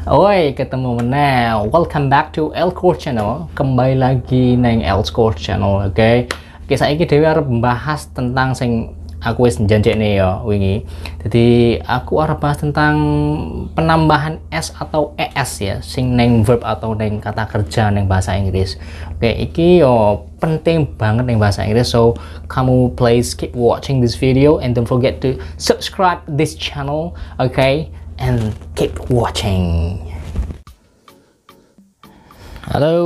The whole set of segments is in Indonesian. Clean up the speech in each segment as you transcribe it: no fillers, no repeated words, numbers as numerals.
Oi, ketemu meneh. Welcome back to L-Core Channel. Kembali lagi neng L-Core Channel, oke. Oke, saiki dhewe arep membahas tentang sing aku wis janjekne ya wingi. Jadi aku arep bahas tentang penambahan s atau es ya, sing neng verb atau neng kata kerja neng bahasa Inggris. Oke, iki yo penting banget neng bahasa Inggris. So, kamu please keep watching this video and don't forget to subscribe this channel, okay? And keep watching. Halo,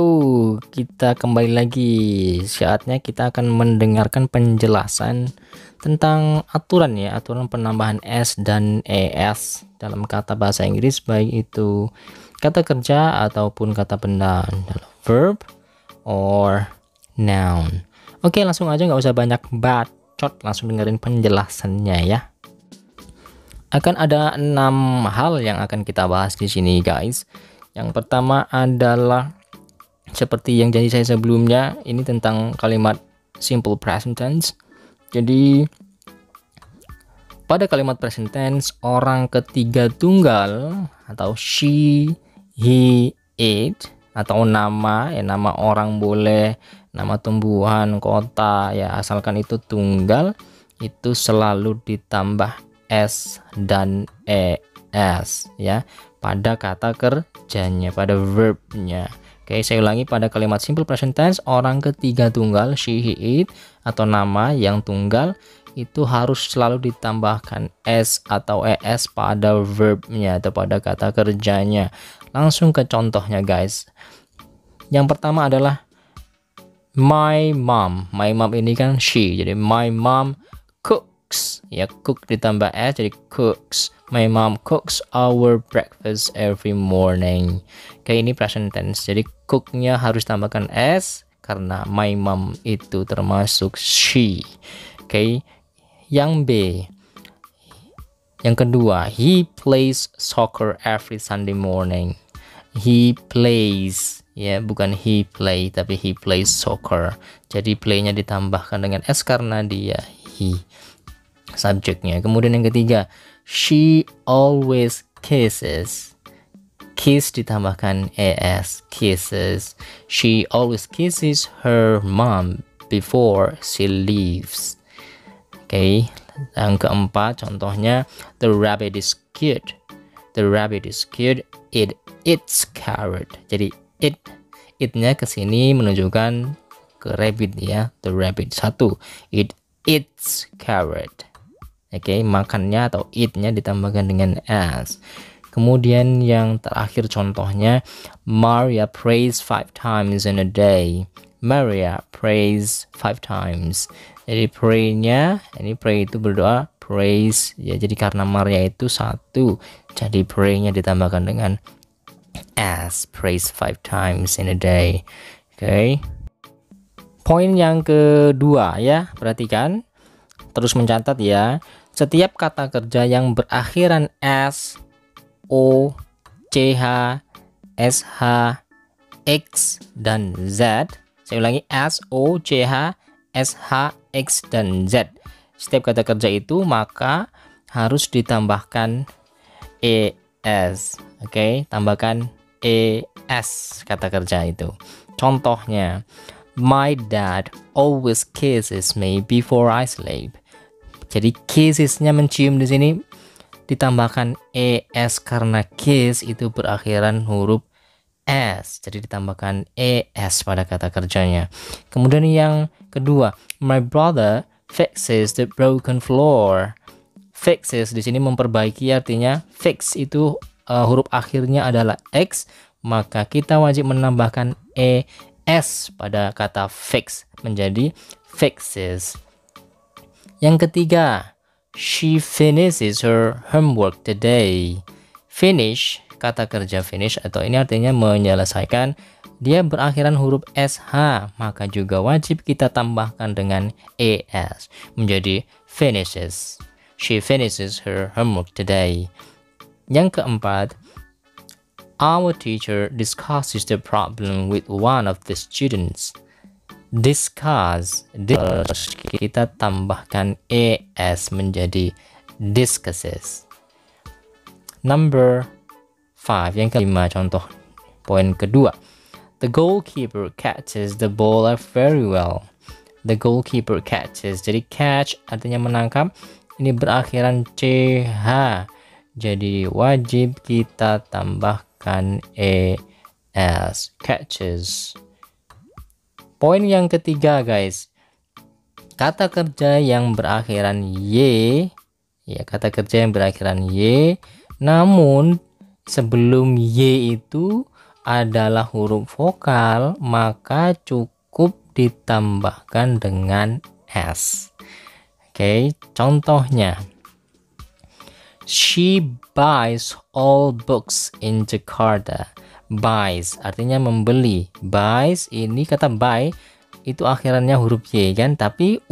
kita kembali lagi. Saatnya kita akan mendengarkan penjelasan tentang aturan ya, aturan penambahan s dan es dalam kata bahasa Inggris, baik itu kata kerja ataupun kata benda dalam verb or noun. Oke, langsung aja, nggak usah banyak bacot, langsung dengerin penjelasannya ya. Akan ada 6 hal yang akan kita bahas di sini, guys. Yang pertama adalah seperti yang janji saya sebelumnya, ini tentang kalimat simple present tense. Jadi pada kalimat present tense, orang ketiga tunggal atau she, he, it, atau nama ya, nama orang boleh, nama tumbuhan, kota ya, asalkan itu tunggal, itu selalu ditambah s dan es ya pada kata kerjanya, pada verbnya. Oke, saya ulangi, pada kalimat simple present tense, orang ketiga tunggal she, he, it, atau nama yang tunggal itu harus selalu ditambahkan s atau es pada verbnya atau pada kata kerjanya. Langsung ke contohnya, guys. Yang pertama adalah my mom. My mom ini kan she, jadi my mom cooks ya, cook ditambah s jadi cooks. My mom cooks our breakfast every morning. Oke, ini present tense, jadi cooknya harus tambahkan s karena my mom itu termasuk she. Oke, yang B, yang kedua, he plays soccer every Sunday morning. He plays ya, bukan he play, tapi he plays soccer, jadi playnya ditambahkan dengan s karena dia he subjeknya. Kemudian yang ketiga, she always kisses. Kiss ditambahkan es, kisses. She always kisses her mom before she leaves. Oke, yang keempat contohnya, the rabbit is cute. The rabbit is cute, it eats carrot. Jadi it-nya kesini menunjukkan ke rabbit ya, the rabbit. Satu, it eats carrot. Oke, makannya atau eat-nya ditambahkan dengan s. Kemudian yang terakhir contohnya, Maria prays 5 times in a day. Maria prays 5 times. Jadi pray-nya, ini pray itu berdoa, praise ya, jadi karena Maria itu 1, jadi pray-nya ditambahkan dengan s, praise 5 times in a day. Oke. Poin yang kedua ya, perhatikan, terus mencatat ya. Setiap kata kerja yang berakhiran s, o, ch, sh, x, dan z. Saya ulangi, s, o, ch, sh, x, dan z. Setiap kata kerja itu maka harus ditambahkan es. Oke, tambahkan es kata kerja itu. Contohnya, my dad always kisses me before I sleep. Jadi kissesnya mencium di sini ditambahkan es karena kiss itu berakhiran huruf s, jadi ditambahkan es pada kata kerjanya. Kemudian yang kedua, my brother fixes the broken floor. Fixes di sini memperbaiki, artinya fix itu huruf akhirnya adalah x, maka kita wajib menambahkan es pada kata fix menjadi fixes. Yang ketiga, she finishes her homework today. Finish, kata kerja finish atau ini artinya menyelesaikan, dia berakhiran huruf sh, maka juga wajib kita tambahkan dengan es menjadi finishes. She finishes her homework today. Yang keempat, our teacher discusses the problem with one of the students. Discuss, kita tambahkan es menjadi discusses. Number 5. Yang kelima, contoh poin kedua. The goalkeeper catches the ball very well. The goalkeeper catches. Jadi catch artinya menangkap. Ini berakhiran CH. Jadi wajib kita tambahkan ES. Catches. Poin yang ketiga guys. Kata kerja yang berakhiran Y. Ya, kata kerja yang berakhiran Y. Namun sebelum Y itu adalah huruf vokal, maka cukup ditambahkan dengan S. Oke, contohnya. She buys all books in Jakarta. Buys artinya membeli. Buys ini kata buy itu akhirannya huruf Y kan, tapi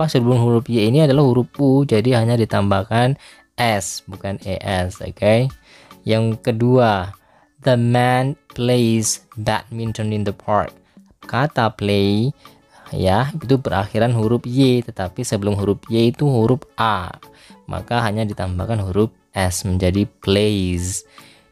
sebelum huruf Y ini adalah huruf U, jadi hanya ditambahkan S bukan ES. Oke. Yang kedua, the man plays badminton in the park. Kata play ya itu berakhiran huruf Y, tetapi sebelum huruf Y itu huruf A, maka hanya ditambahkan huruf S menjadi plays.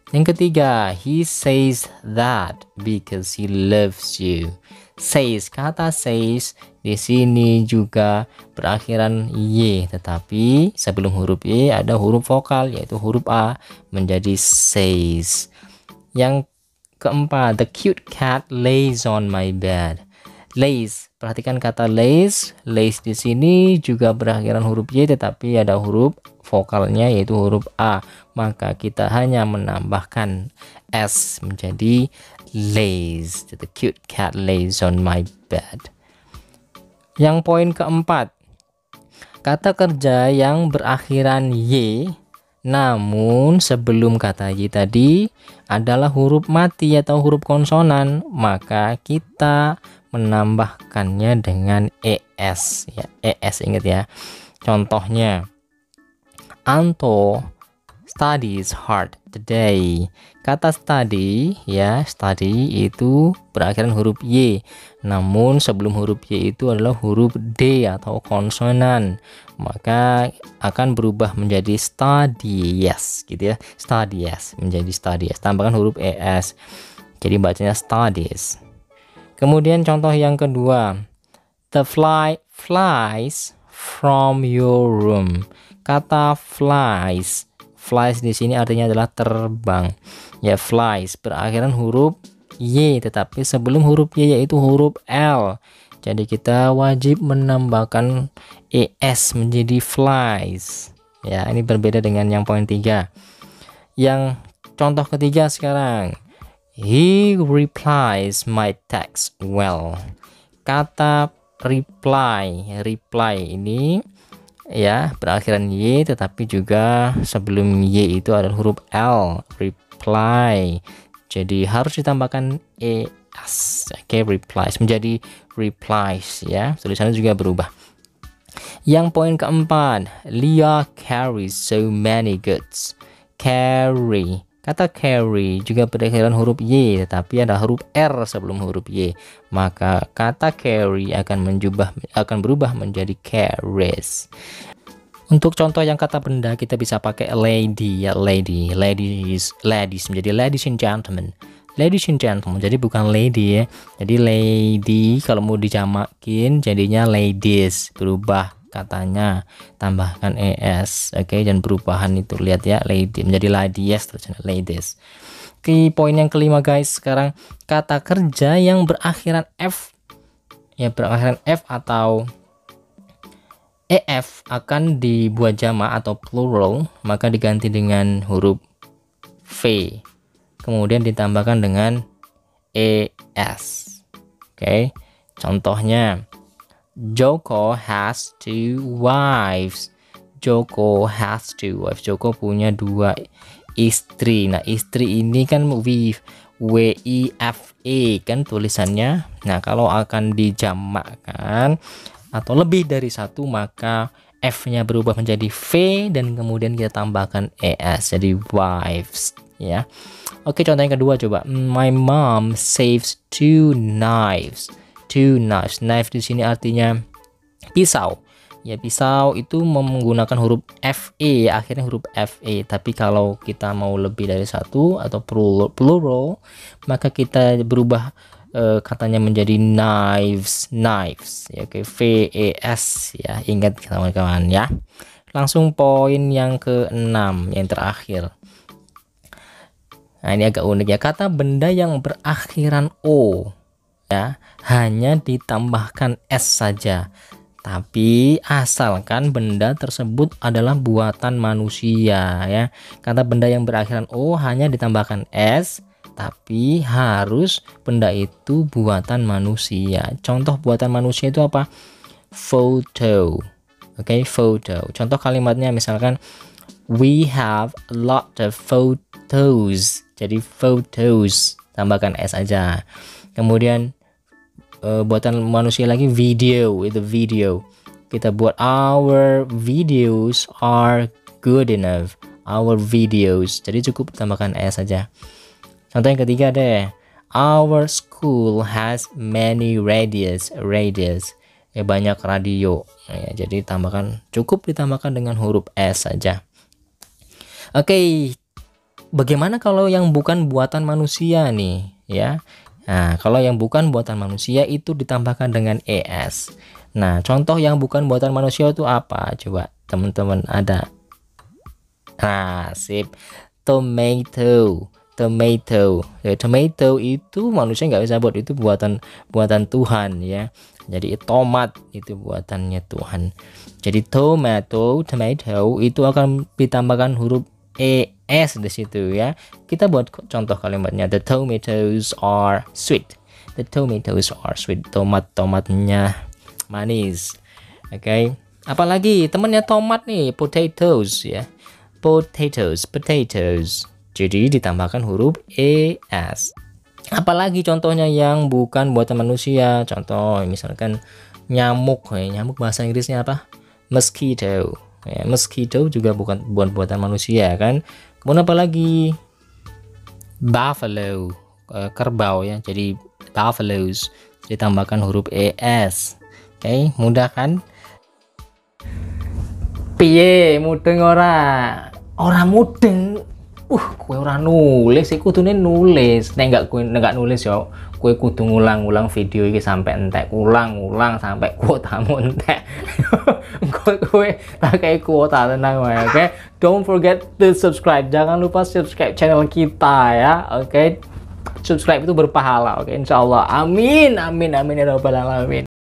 Yang ketiga, he says that because he loves you. Says, kata says di sini juga berakhiran Y, tetapi sebelum huruf Y ada huruf vokal yaitu huruf A menjadi says. Yang keempat, the cute cat lays on my bed. Lays, perhatikan kata lays. Lays di sini juga berakhiran huruf Y, tetapi ada huruf vokalnya yaitu huruf A, maka kita hanya menambahkan S menjadi lays. The cute cat lays on my bed. Yang poin keempat, kata kerja yang berakhiran Y namun sebelum kata Y tadi adalah huruf mati atau huruf konsonan, maka kita menambahkannya dengan ES ya. ES ingat ya. Contohnya, Anto studies hard today. Kata study ya, study itu berakhiran huruf Y, namun sebelum huruf Y itu adalah huruf D atau konsonan, maka akan berubah menjadi studies gitu ya. Studies menjadi studies, tambahkan huruf ES, jadi bacanya studies. Kemudian contoh yang kedua, the fly flies from your room. Kata flies di sini artinya adalah terbang. Ya, flies berakhiran huruf Y, tetapi sebelum huruf Y yaitu huruf L. Jadi kita wajib menambahkan ES menjadi flies. Ya, ini berbeda dengan yang poin 3. Yang contoh ketiga sekarang. He replies my text well. Kata reply ini ya berakhiran Y, tetapi juga sebelum Y itu adalah huruf L, reply, jadi harus ditambahkan ES. Oke, replies menjadi replies ya, tulisannya juga berubah. Yang poin keempat, Leah carries so many goods. Carry, kata carry juga berakhiran huruf Y, tetapi ada huruf R sebelum huruf Y, maka kata carry akan berubah menjadi carries. Untuk contoh yang kata benda, kita bisa pakai lady ya, ladies menjadi ladies and gentlemen. Ladies and gentlemen, jadi bukan lady ya. Jadi lady kalau mau dijamakin jadinya ladies, berubah katanya, tambahkan ES. Oke, dan perubahan itu lihat ya, lady menjadi ladies, terus ladies. Oke, poin yang kelima guys, sekarang kata kerja yang berakhiran F ya, berakhiran F atau EF akan dibuat jamak atau plural, maka diganti dengan huruf V, kemudian ditambahkan dengan ES. Oke, contohnya, Joko has 2 wives. Joko has 2 wives. Joko punya 2 istri. Nah, istri ini kan WIFE kan tulisannya. Nah, kalau akan dijamakkan atau lebih dari 1, maka F-nya berubah menjadi V dan kemudian kita tambahkan ES jadi wives ya. Oke, contoh yang kedua coba. My mom saves 2 knives. 2 knives. Knife di sini artinya pisau. Ya, pisau itu menggunakan huruf FE, akhirnya huruf FE. Tapi kalau kita mau lebih dari satu atau plural, maka kita berubah katanya menjadi knives, ya, oke, VES ya. Ingat kawan-kawan ya. Langsung poin yang ke-6, yang terakhir. Nah, ini agak unik ya, kata benda yang berakhiran O ya hanya ditambahkan S saja. Tapi asalkan benda tersebut adalah buatan manusia ya. Kata benda yang berakhiran O hanya ditambahkan S, tapi harus benda itu buatan manusia. Contoh buatan manusia itu apa? Photo. Oke, photo. Contoh kalimatnya misalkan we have a lot of photos. Jadi photos tambahkan S aja. Kemudian buatan manusia lagi video, itu video. Kita buat our videos are good enough. Our videos. Jadi cukup tambahkan S saja. Contoh yang ketiga deh. Our school has many radios. Banyak radio. Ya, jadi cukup ditambahkan dengan huruf S saja. Oke. Bagaimana kalau yang bukan buatan manusia nih, ya? Nah, kalau yang bukan buatan manusia itu ditambahkan dengan ES. Nah, contoh yang bukan buatan manusia itu apa? Coba teman-teman ada. Nah, sip. Tomato. Ya, tomato itu manusia nggak bisa buat, itu buatan Tuhan ya. Jadi tomat itu buatannya Tuhan. Jadi tomato itu akan ditambahkan huruf ES di situ ya. Kita buat contoh kalimatnya. The tomatoes are sweet. Tomatnya manis. Oke. Apalagi temannya tomat nih, potatoes ya. Potatoes. Jadi ditambahkan huruf ES. Apalagi contohnya yang bukan buatan manusia. Contoh misalkan nyamuk. Nyamuk bahasa Inggrisnya apa? Mosquito. Ya, mosquito juga bukan buatan manusia kan. Kemudian apa lagi? Buffalo, kerbau ya. Jadi buffaloes ditambahkan huruf ES. Oke, mudah kan? Piye mudeng ora mudeng. Kowe ora nulis, iku kudune nulis. Nek enggak nulis yo, kowe kudu ngulang-ulang video iki sampai entek, ulang-ulang sampai kuotamu entek. Kowe tak kayak kuota tenang wae, oke? Don't forget to subscribe. Jangan lupa subscribe channel kita ya, oke? Subscribe itu berpahala, oke? Insyaallah. Amin ya rabbal alamin.